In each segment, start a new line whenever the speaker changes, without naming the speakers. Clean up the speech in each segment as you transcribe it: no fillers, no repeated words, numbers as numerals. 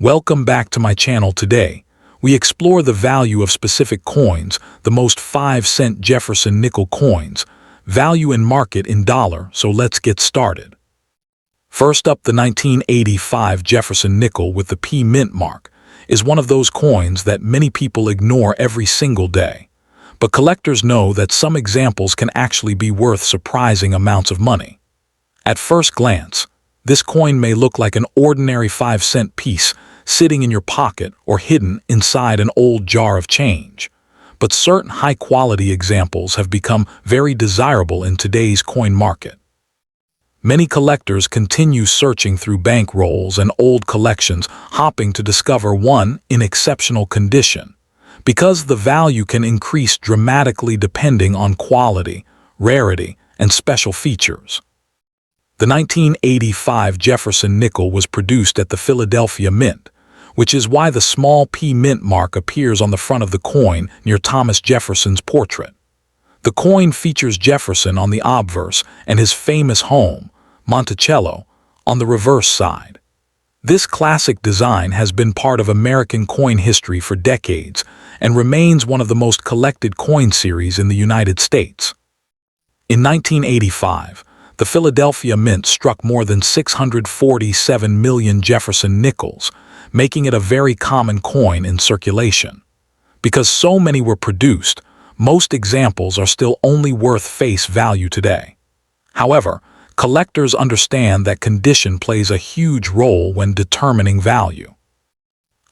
Welcome back to my channel. Today, we explore the value of specific coins, the most 5-cent Jefferson nickel coins, value in market in dollar, so let's get started. First up, the 1985 Jefferson nickel with the P mint mark is one of those coins that many people ignore every single day. But collectors know that some examples can actually be worth surprising amounts of money. At first glance, this coin may look like an ordinary 5-cent piece sitting in your pocket or hidden inside an old jar of change. But certain high-quality examples have become very desirable in today's coin market. Many collectors continue searching through bank rolls and old collections, hoping to discover one in exceptional condition, because the value can increase dramatically depending on quality, rarity, and special features. The 1985 Jefferson nickel was produced at the Philadelphia Mint, which is why the small P mint mark appears on the front of the coin near Thomas Jefferson's portrait. The coin features Jefferson on the obverse and his famous home, Monticello, on the reverse side. This classic design has been part of American coin history for decades and remains one of the most collected coin series in the United States. In 1985, the Philadelphia Mint struck more than 647 million Jefferson nickels, making it a very common coin in circulation. Because so many were produced, most examples are still only worth face value today. However, collectors understand that condition plays a huge role when determining value.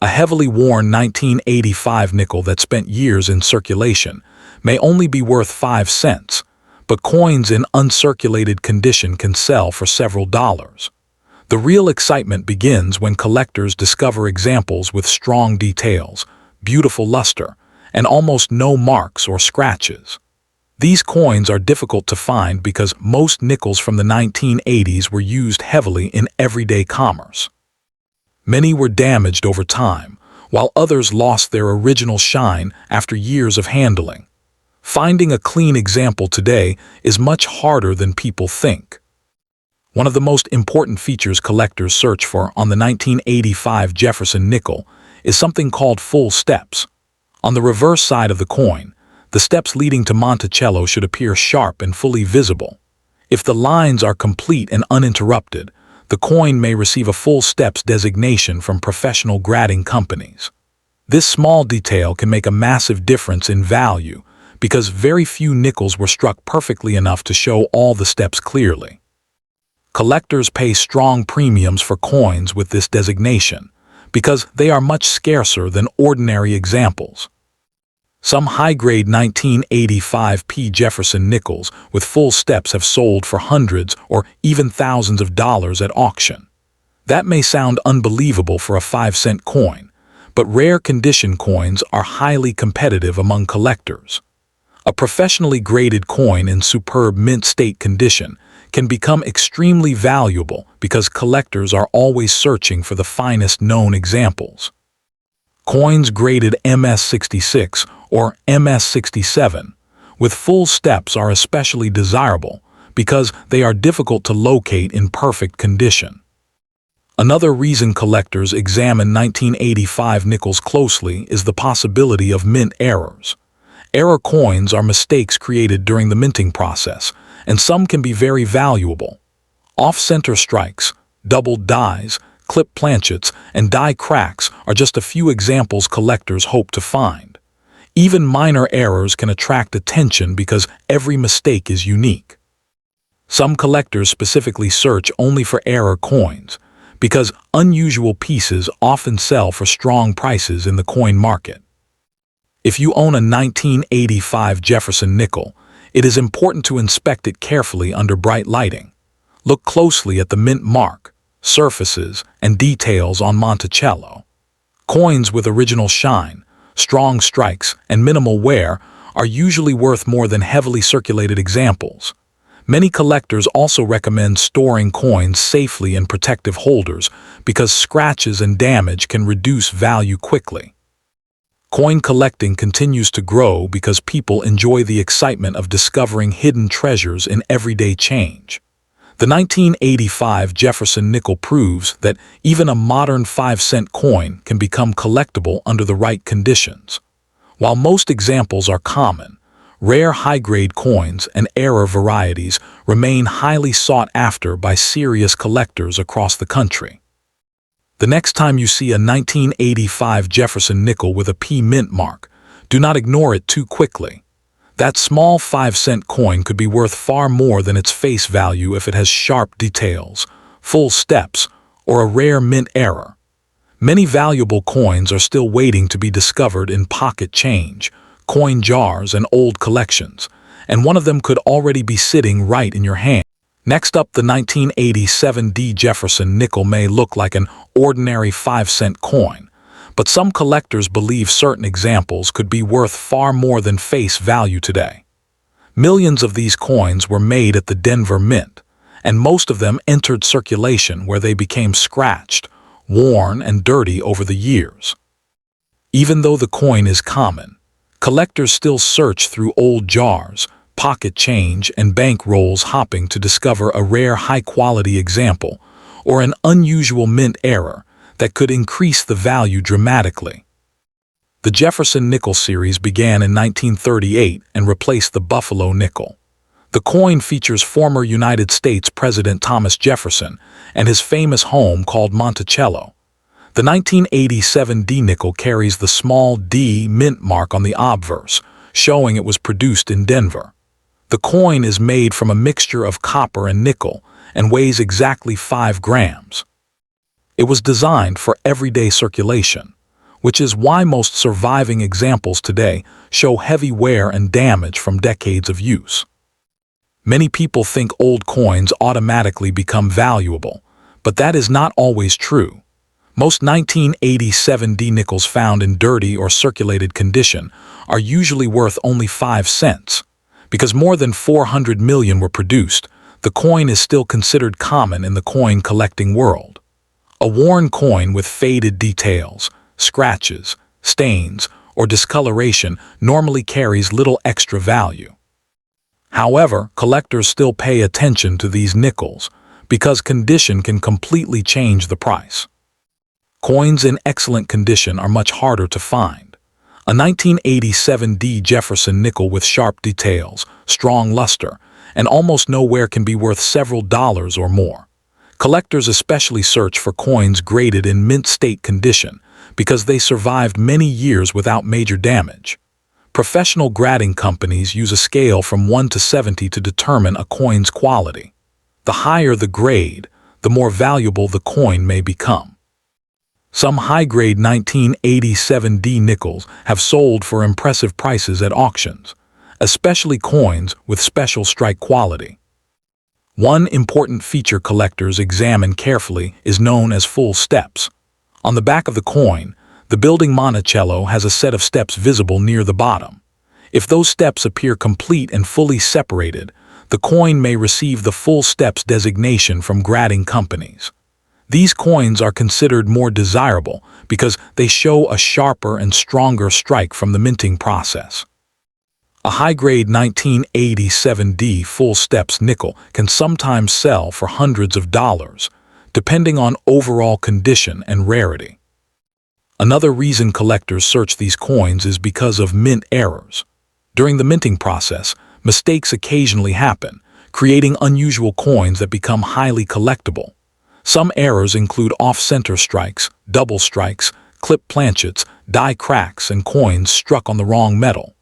A heavily worn 1985 nickel that spent years in circulation may only be worth 5 cents, but coins in uncirculated condition can sell for several dollars. The real excitement begins when collectors discover examples with strong details, beautiful luster, and almost no marks or scratches. These coins are difficult to find because most nickels from the 1980s were used heavily in everyday commerce. Many were damaged over time, while others lost their original shine after years of handling. Finding a clean example today is much harder than people think. One of the most important features collectors search for on the 1985 Jefferson nickel is something called full steps. On the reverse side of the coin, the steps leading to Monticello should appear sharp and fully visible. If the lines are complete and uninterrupted, the coin may receive a full steps designation from professional grading companies. This small detail can make a massive difference in value because very few nickels were struck perfectly enough to show all the steps clearly. Collectors pay strong premiums for coins with this designation because they are much scarcer than ordinary examples. Some high-grade 1985 P Jefferson nickels with full steps have sold for hundreds or even thousands of dollars at auction. That may sound unbelievable for a 5-cent coin, but rare condition coins are highly competitive among collectors. A professionally graded coin in superb mint state condition can become extremely valuable because collectors are always searching for the finest known examples. Coins graded MS66 or MS67 with full steps are especially desirable because they are difficult to locate in perfect condition. Another reason collectors examine 1985 nickels closely is the possibility of mint errors. Error coins are mistakes created during the minting process, and some can be very valuable. Off-center strikes, doubled dies, clip planchets, and die cracks are just a few examples collectors hope to find. Even minor errors can attract attention because every mistake is unique. Some collectors specifically search only for error coins because unusual pieces often sell for strong prices in the coin market. If you own a 1985 Jefferson nickel, it is important to inspect it carefully under bright lighting. Look closely at the mint mark, surfaces, and details on Monticello. Coins with original shine, strong strikes, and minimal wear are usually worth more than heavily circulated examples. Many collectors also recommend storing coins safely in protective holders because scratches and damage can reduce value quickly. Coin collecting continues to grow because people enjoy the excitement of discovering hidden treasures in everyday change. The 1985 Jefferson nickel proves that even a modern 5-cent coin can become collectible under the right conditions. While most examples are common, rare high-grade coins and error varieties remain highly sought after by serious collectors across the country. The next time you see a 1985 Jefferson nickel with a P mint mark, do not ignore it too quickly. That small 5-cent coin could be worth far more than its face value if it has sharp details, full steps, or a rare mint error. Many valuable coins are still waiting to be discovered in pocket change, coin jars, and old collections, and one of them could already be sitting right in your hand. Next up, the 1987 D. Jefferson nickel may look like an ordinary 5-cent coin, but some collectors believe certain examples could be worth far more than face value today. Millions of these coins were made at the Denver Mint, and most of them entered circulation where they became scratched, worn, and dirty over the years. Even though the coin is common, collectors still search through old jars, pocket change, and bank rolls hopping to discover a rare high-quality example or an unusual mint error that could increase the value dramatically. The Jefferson nickel series began in 1938 and replaced the Buffalo nickel. The coin features former United States President Thomas Jefferson and his famous home called Monticello. The 1987 D nickel carries the small D mint mark on the obverse, showing it was produced in Denver. The coin is made from a mixture of copper and nickel and weighs exactly 5 grams. It was designed for everyday circulation, which is why most surviving examples today show heavy wear and damage from decades of use. Many people think old coins automatically become valuable, but that is not always true. Most 1987 D nickels found in dirty or circulated condition are usually worth only 5 cents. Because more than 400 million were produced, the coin is still considered common in the coin collecting world. A worn coin with faded details, scratches, stains, or discoloration normally carries little extra value. However, collectors still pay attention to these nickels because condition can completely change the price. Coins in excellent condition are much harder to find. A 1987 D. Jefferson nickel with sharp details, strong luster, and almost no wear can be worth several dollars or more. Collectors especially search for coins graded in mint state condition because they survived many years without major damage. Professional grading companies use a scale from 1 to 70 to determine a coin's quality. The higher the grade, the more valuable the coin may become. Some high-grade 1987 D nickels have sold for impressive prices at auctions, especially coins with special strike quality. One important feature collectors examine carefully is known as full steps. On the back of the coin, the building Monticello has a set of steps visible near the bottom. If those steps appear complete and fully separated, the coin may receive the full steps designation from grading companies. These coins are considered more desirable because they show a sharper and stronger strike from the minting process. A high-grade 1987 D full steps nickel can sometimes sell for hundreds of dollars, depending on overall condition and rarity. Another reason collectors search these coins is because of mint errors. During the minting process, mistakes occasionally happen, creating unusual coins that become highly collectible. Some errors include off-center strikes, double strikes, clip planchets, die cracks, and coins struck on the wrong metal.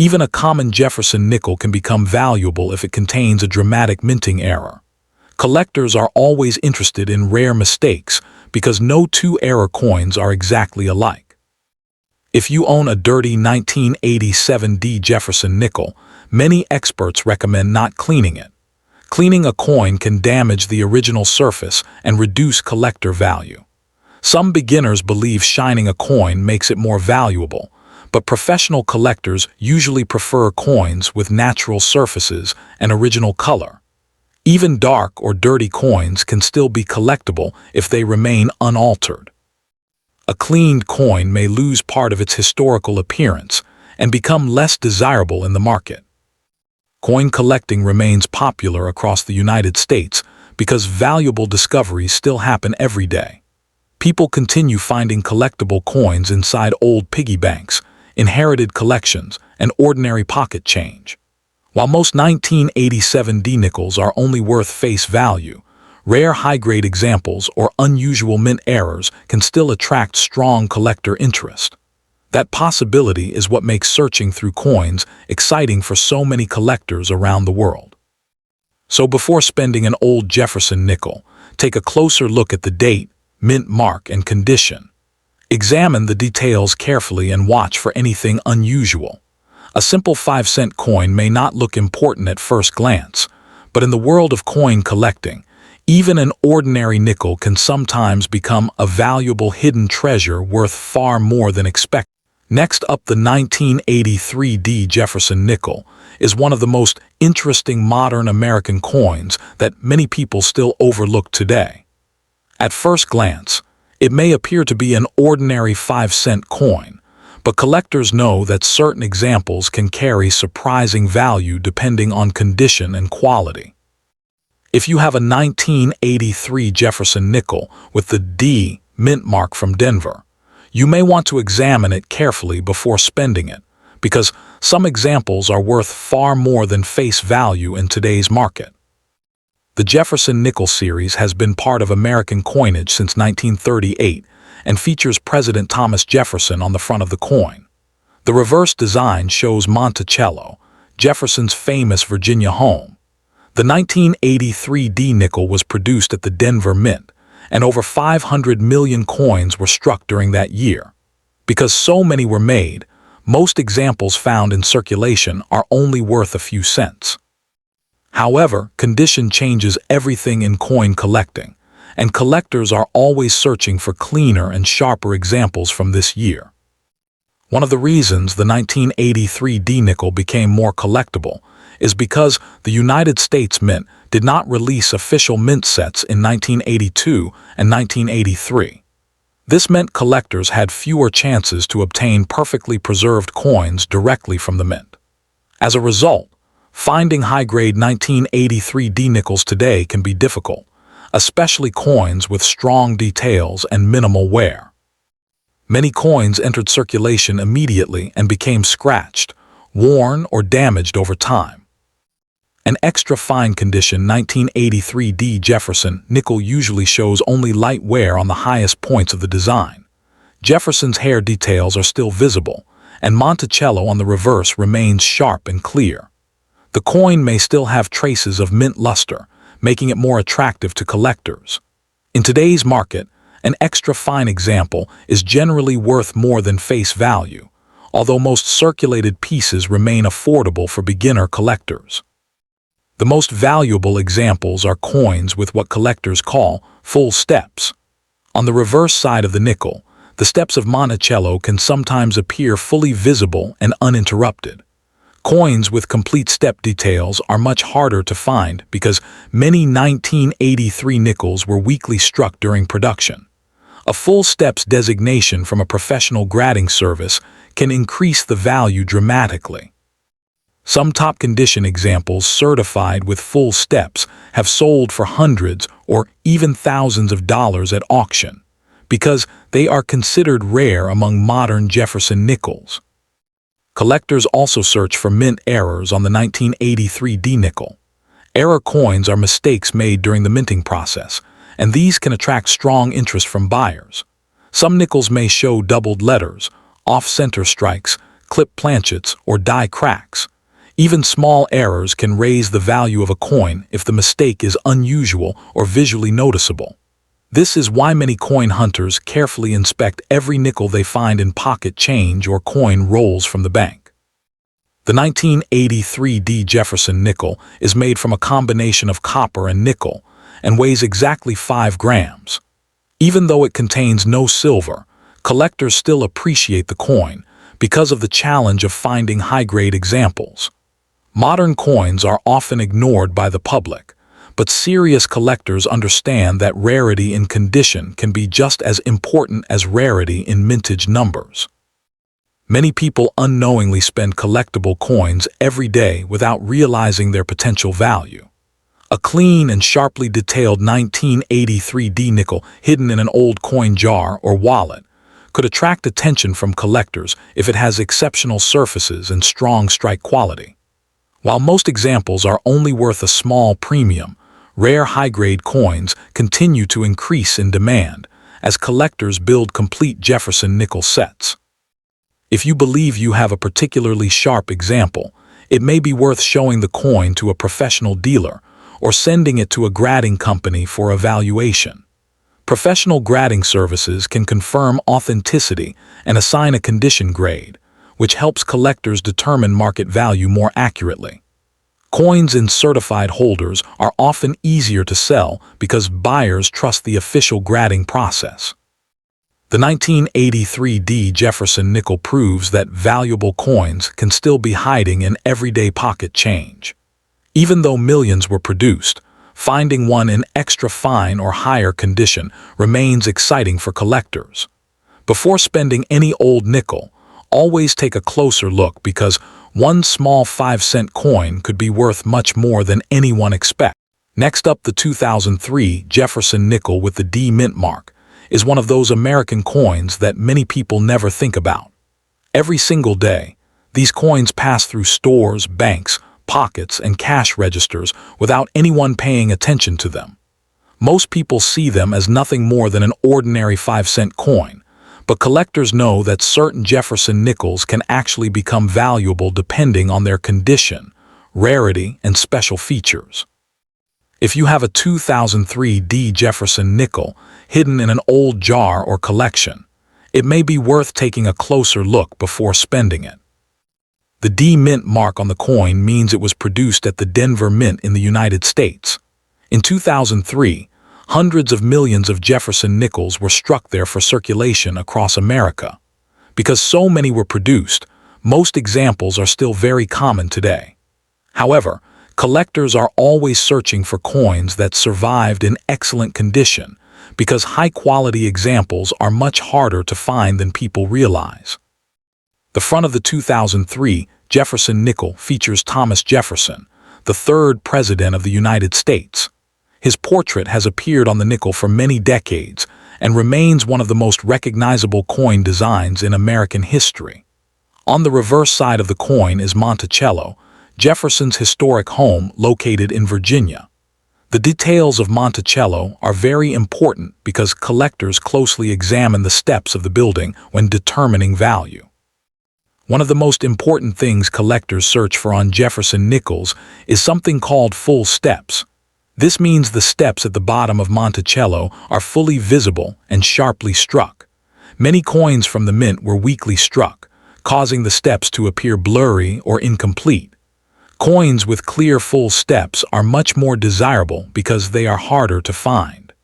Even a common Jefferson nickel can become valuable if it contains a dramatic minting error. Collectors are always interested in rare mistakes because no two error coins are exactly alike. If you own a dirty 1987 D Jefferson nickel, many experts recommend not cleaning it. Cleaning a coin can damage the original surface and reduce collector value. Some beginners believe shining a coin makes it more valuable, but professional collectors usually prefer coins with natural surfaces and original color. Even dark or dirty coins can still be collectible if they remain unaltered. A cleaned coin may lose part of its historical appearance and become less desirable in the market. Coin collecting remains popular across the United States because valuable discoveries still happen every day. People continue finding collectible coins inside old piggy banks, inherited collections, and ordinary pocket change. While most 1987 D-nickels are only worth face value, rare high-grade examples or unusual mint errors can still attract strong collector interest. That possibility is what makes searching through coins exciting for so many collectors around the world. So before spending an old Jefferson nickel, take a closer look at the date, mint mark, and condition. Examine the details carefully and watch for anything unusual. A simple 5-cent coin may not look important at first glance, but in the world of coin collecting, even an ordinary nickel can sometimes become a valuable hidden treasure worth far more than expected. Next up, the 1983 D Jefferson nickel is one of the most interesting modern American coins that many people still overlook today. At first glance, it may appear to be an ordinary 5-cent coin, but collectors know that certain examples can carry surprising value depending on condition and quality. If you have a 1983 Jefferson nickel with the D mint mark from Denver, you may want to examine it carefully before spending it, because some examples are worth far more than face value in today's market. The Jefferson nickel series has been part of American coinage since 1938 and features President Thomas Jefferson on the front of the coin. The reverse design shows Monticello, Jefferson's famous Virginia home. The 1983 D nickel was produced at the Denver Mint, and over 500 million coins were struck during that year. Because so many were made, most examples found in circulation are only worth a few cents. However, condition changes everything in coin collecting, and collectors are always searching for cleaner and sharper examples from this year. One of the reasons the 1983 D nickel became more collectible is because the United States Mint did not release official mint sets in 1982 and 1983. This meant collectors had fewer chances to obtain perfectly preserved coins directly from the mint. As a result, finding high-grade 1983 D nickels today can be difficult, especially coins with strong details and minimal wear. Many coins entered circulation immediately and became scratched, worn, or damaged over time. An extra fine condition 1983 D Jefferson nickel usually shows only light wear on the highest points of the design. Jefferson's hair details are still visible, and Monticello on the reverse remains sharp and clear. The coin may still have traces of mint luster, making it more attractive to collectors. In today's market, an extra fine example is generally worth more than face value, although most circulated pieces remain affordable for beginner collectors. The most valuable examples are coins with what collectors call full steps. On the reverse side of the nickel, the steps of Monticello can sometimes appear fully visible and uninterrupted. Coins with complete step details are much harder to find because many 1983 nickels were weakly struck during production. A full steps designation from a professional grading service can increase the value dramatically. Some top condition examples certified with full steps have sold for hundreds or even thousands of dollars at auction because they are considered rare among modern Jefferson nickels. Collectors also search for mint errors on the 1983 D nickel. Error coins are mistakes made during the minting process, and these can attract strong interest from buyers. Some nickels may show doubled letters, off-center strikes, clipped planchets, or die cracks. Even small errors can raise the value of a coin if the mistake is unusual or visually noticeable. This is why many coin hunters carefully inspect every nickel they find in pocket change or coin rolls from the bank. The 1983 D Jefferson nickel is made from a combination of copper and nickel and weighs exactly 5 grams. Even though it contains no silver, collectors still appreciate the coin because of the challenge of finding high-grade examples. Modern coins are often ignored by the public, but serious collectors understand that rarity in condition can be just as important as rarity in mintage numbers. Many people unknowingly spend collectible coins every day without realizing their potential value. A clean and sharply detailed 1983 D nickel hidden in an old coin jar or wallet could attract attention from collectors if it has exceptional surfaces and strong strike quality. While most examples are only worth a small premium, rare high-grade coins continue to increase in demand as collectors build complete Jefferson nickel sets. If you believe you have a particularly sharp example, it may be worth showing the coin to a professional dealer or sending it to a grading company for evaluation. Professional grading services can confirm authenticity and assign a condition grade, which helps collectors determine market value more accurately. Coins in certified holders are often easier to sell because buyers trust the official grading process. The 1983 D Jefferson nickel proves that valuable coins can still be hiding in everyday pocket change. Even though millions were produced, finding one in extra fine or higher condition remains exciting for collectors. Before spending any old nickel, always take a closer look because one small 5-cent coin could be worth much more than anyone expects. Next up, the 2003 Jefferson nickel with the D mint mark is one of those American coins that many people never think about. Every single day, these coins pass through stores, banks, pockets, and cash registers without anyone paying attention to them. Most people see them as nothing more than an ordinary 5-cent coin, but collectors know that certain Jefferson nickels can actually become valuable depending on their condition, rarity, and special features. If you have a 2003 D Jefferson nickel hidden in an old jar or collection, it may be worth taking a closer look before spending it. The D mint mark on the coin means it was produced at the Denver Mint in the United States. In 2003, hundreds of millions of Jefferson nickels were struck there for circulation across America. Because so many were produced, most examples are still very common today. However, collectors are always searching for coins that survived in excellent condition because high-quality examples are much harder to find than people realize. The front of the 2003 Jefferson nickel features Thomas Jefferson, the third President of the United States. His portrait has appeared on the nickel for many decades and remains one of the most recognizable coin designs in American history. On the reverse side of the coin is Monticello, Jefferson's historic home located in Virginia. The details of Monticello are very important because collectors closely examine the steps of the building when determining value. One of the most important things collectors search for on Jefferson nickels is something called full steps. This means the steps at the bottom of Monticello are fully visible and sharply struck. Many coins from the mint were weakly struck, causing the steps to appear blurry or incomplete. Coins with clear full steps are much more desirable because they are harder to find.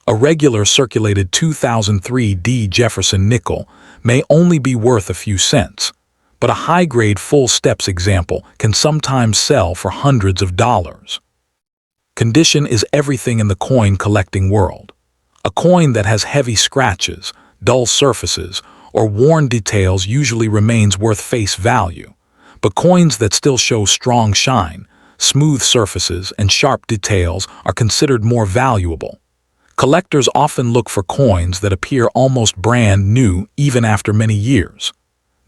A regular circulated 2003 D Jefferson nickel may only be worth a few cents, but a high-grade full steps example can sometimes sell for hundreds of dollars. Condition is everything in the coin collecting world. A coin that has heavy scratches, dull surfaces, or worn details usually remains worth face value, but coins that still show strong shine, smooth surfaces, and sharp details are considered more valuable. Collectors often look for coins that appear almost brand new even after many years.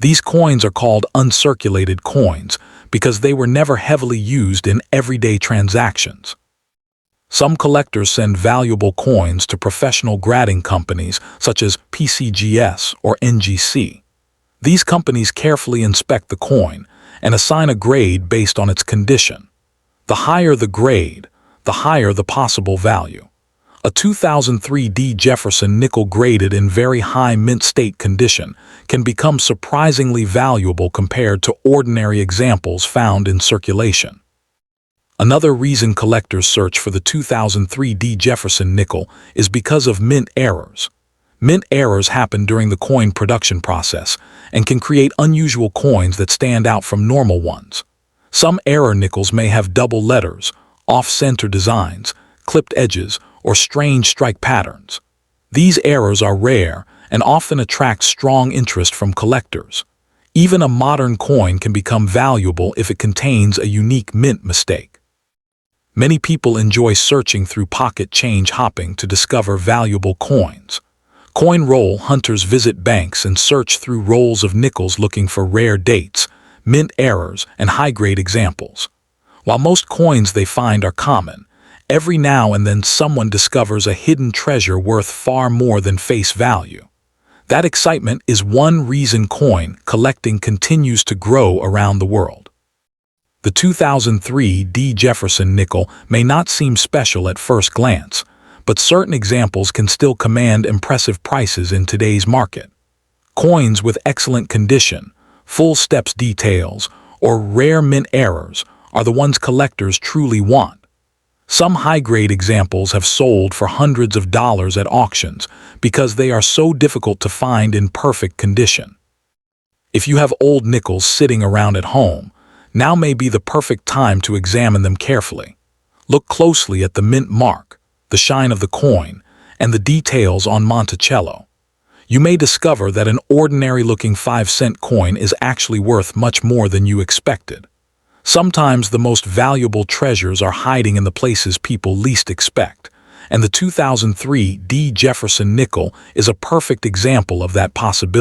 These coins are called uncirculated coins because they were never heavily used in everyday transactions. Some collectors send valuable coins to professional grading companies such as PCGS or NGC. These companies carefully inspect the coin and assign a grade based on its condition. The higher the grade, the higher the possible value. A 2003 D Jefferson nickel graded in very high mint state condition can become surprisingly valuable compared to ordinary examples found in circulation. Another reason collectors search for the 2003 D Jefferson nickel is because of mint errors. Mint errors happen during the coin production process and can create unusual coins that stand out from normal ones. Some error nickels may have double letters, off-center designs, clipped edges, or strange strike patterns. These errors are rare and often attract strong interest from collectors. Even a modern coin can become valuable if it contains a unique mint mistake. Many people enjoy searching through pocket change hopping to discover valuable coins. Coin roll hunters visit banks and search through rolls of nickels looking for rare dates, mint errors, and high-grade examples. While most coins they find are common, every now and then someone discovers a hidden treasure worth far more than face value. That excitement is one reason coin collecting continues to grow around the world. The 2003 Jefferson nickel may not seem special at first glance, but certain examples can still command impressive prices in today's market. Coins with excellent condition, full steps details, or rare mint errors are the ones collectors truly want. Some high-grade examples have sold for hundreds of dollars at auctions because they are so difficult to find in perfect condition. If you have old nickels sitting around at home, now may be the perfect time to examine them carefully. Look closely at the mint mark, the shine of the coin, and the details on Monticello. You may discover that an ordinary-looking 5-cent coin is actually worth much more than you expected. Sometimes the most valuable treasures are hiding in the places people least expect, and the 2003 Jefferson nickel is a perfect example of that possibility.